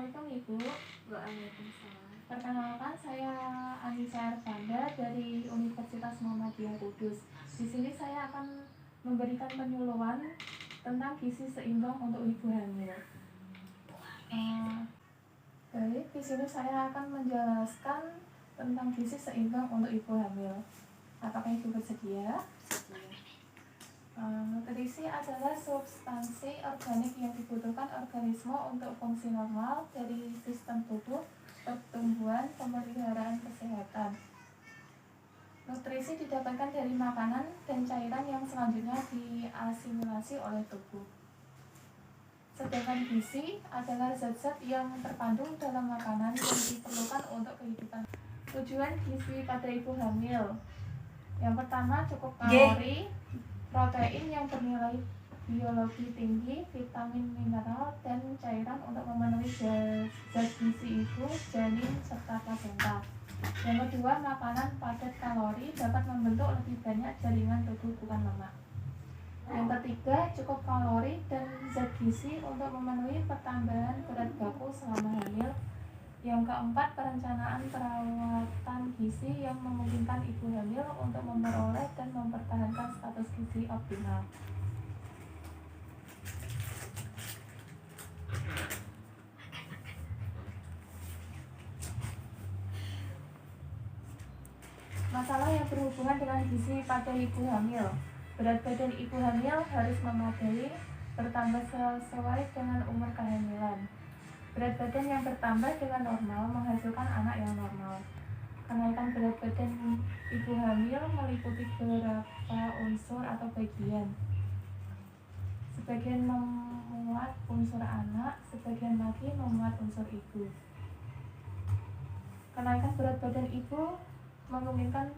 Assalamualaikum Ibu. Waalaikumsalam. Perkenalkan, saya Anissa Ervanda dari Universitas Muhammadiyah Kudus. Di sini saya akan memberikan penyuluhan tentang gizi seimbang untuk ibu hamil. Baik, di sini saya akan menjelaskan tentang gizi seimbang untuk ibu hamil. Apakah Ibu bersedia? Nutrisi adalah substansi organik yang dibutuhkan organisme untuk fungsi normal dari sistem tubuh, pertumbuhan, pemeliharaan kesehatan. Nutrisi didapatkan dari makanan dan cairan yang selanjutnya diasimilasi oleh tubuh. Sedangkan gizi adalah zat-zat yang terkandung dalam makanan yang diperlukan untuk kehidupan. Tujuan gizi pada ibu hamil: yang pertama, cukup kalori, protein yang bernilai biologi tinggi, vitamin, mineral, dan cairan untuk memenuhi zat gizi ibu, janin, serta plasenta. Yang kedua, makanan padat kalori dapat membentuk lebih banyak jaringan tubuh, bukan lemak. Yang ketiga, cukup kalori dan zat gizi untuk memenuhi pertambahan berat baku selama hamil. Yang keempat, perencanaan perawatan gizi yang memungkinkan ibu hamil untuk memperoleh dan mempertahankan status gizi optimal. Masalah yang berhubungan dengan gizi pada ibu hamil. Berat badan ibu hamil harus memadai, bertambah sesuai dengan umur kehamilan. Berat badan yang bertambah dengan normal menghasilkan anak yang normal. Kenaikan berat badan ibu hamil meliputi beberapa unsur atau bagian. Sebagian memuat unsur anak, sebagian lagi memuat unsur ibu. Kenaikan berat badan ibu memungkinkan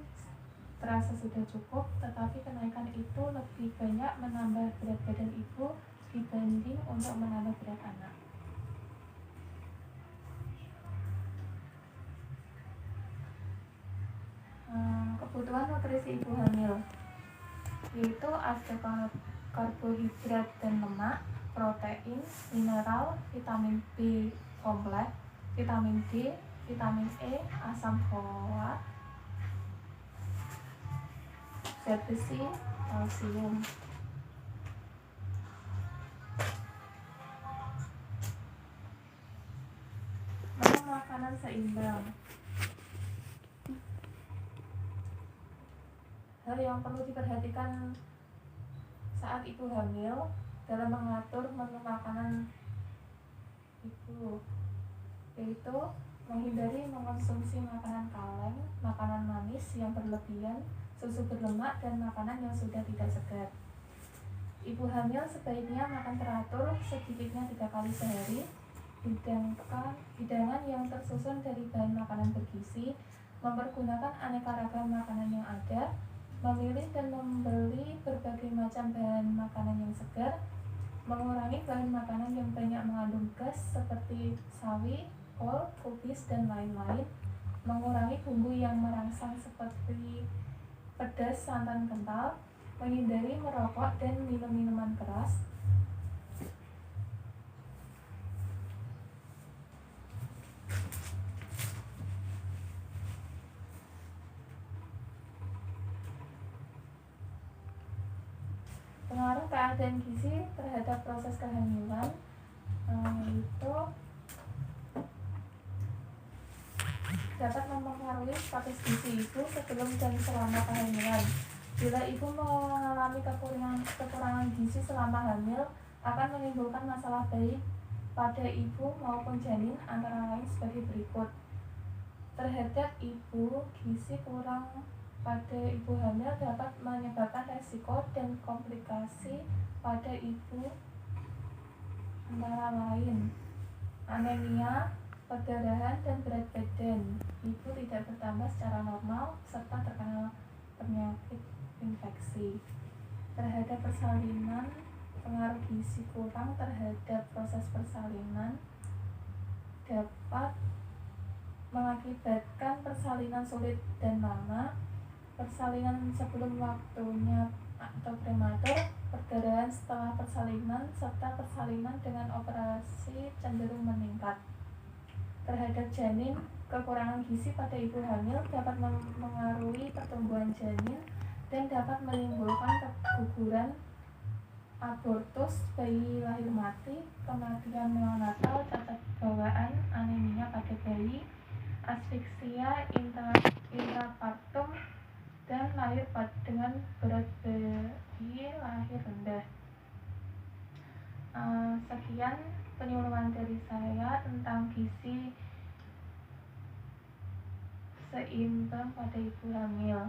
terasa sudah cukup, tetapi kenaikan itu lebih banyak menambah berat badan ibu dibanding untuk menambah berat anak. Kebutuhan nutrisi ibu hamil yaitu ada karbohidrat dan lemak, protein, mineral, vitamin B kompleks, vitamin D, vitamin E, asam folat, zat besi, kalsium. Menu makanan seimbang. Hal yang perlu diperhatikan saat ibu hamil dalam mengatur menu makanan ibu yaitu menghindari mengonsumsi makanan kaleng, makanan manis yang berlebihan, susu berlemak, dan makanan yang sudah tidak segar. Ibu hamil sebaiknya makan teratur, sedikitnya 3 kali sehari. Hidangan yang tersusun dari bahan makanan bergizi, mempergunakan aneka ragam makanan yang ada, memilih dan membeli berbagai macam bahan makanan yang segar, mengurangi bahan makanan yang banyak mengandung gas seperti sawi, kol, kubis, dan lain-lain, mengurangi bumbu yang merangsang seperti pedas, santan kental, menghindari merokok dan minum minuman keras. Pengaruh keadaan gizi terhadap proses kehamilan itu dapat mempengaruhi status gizi ibu sebelum dan selama kehamilan. Bila ibu mengalami kekurangan gizi selama hamil, akan menimbulkan masalah baik pada ibu maupun janin, antara lain sebagai berikut. Terhadap ibu, gizi kurang pada ibu hamil dapat menyebabkan resiko dan komplikasi pada ibu, antara lain anemia, perdarahan, dan berat badan. Ibu tidak bertambah secara normal serta terkena penyakit infeksi. Terhadap persalinan, pengaruh gizi kurang terhadap proses persalinan dapat mengakibatkan persalinan sulit dan lama, persalinan sebelum waktunya atau prematur, perdarahan setelah persalinan, serta persalinan dengan operasi cenderung meningkat. terhadap janin. Kekurangan gizi pada ibu hamil dapat mengaruhi pertumbuhan janin dan dapat menimbulkan keguguran, abortus, bayi lahir mati, kematian neonatal, cacat bawaan, anemia pada bayi, asfiksia intrapartum, dan lahir dengan berat bayi lahir rendah. Sekian penyuluhan dari saya tentang gizi seimbang pada ibu hamil.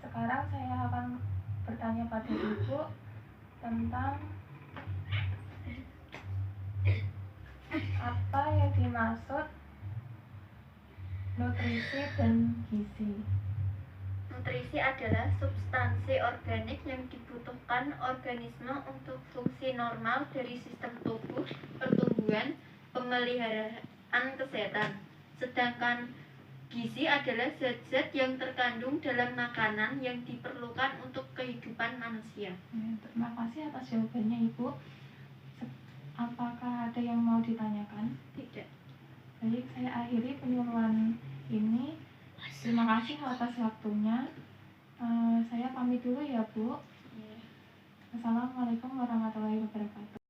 Sekarang saya akan bertanya pada ibu tentang apa yang dimaksud nutrisi dan gizi. Nutrisi adalah substansi organik yang dibutuhkan organisme untuk fungsi normal dari sistem tubuh, pertumbuhan, pemeliharaan kesehatan. Sedangkan gizi adalah zat-zat yang terkandung dalam makanan yang diperlukan untuk kehidupan manusia. Terima kasih atas jawabannya Ibu. Apakah ada yang mau ditanyakan? Tidak. Baik, saya akhiri penyuluhan ini. Terima kasih atas waktunya. Saya pamit dulu ya Bu. Assalamualaikum warahmatullahi wabarakatuh.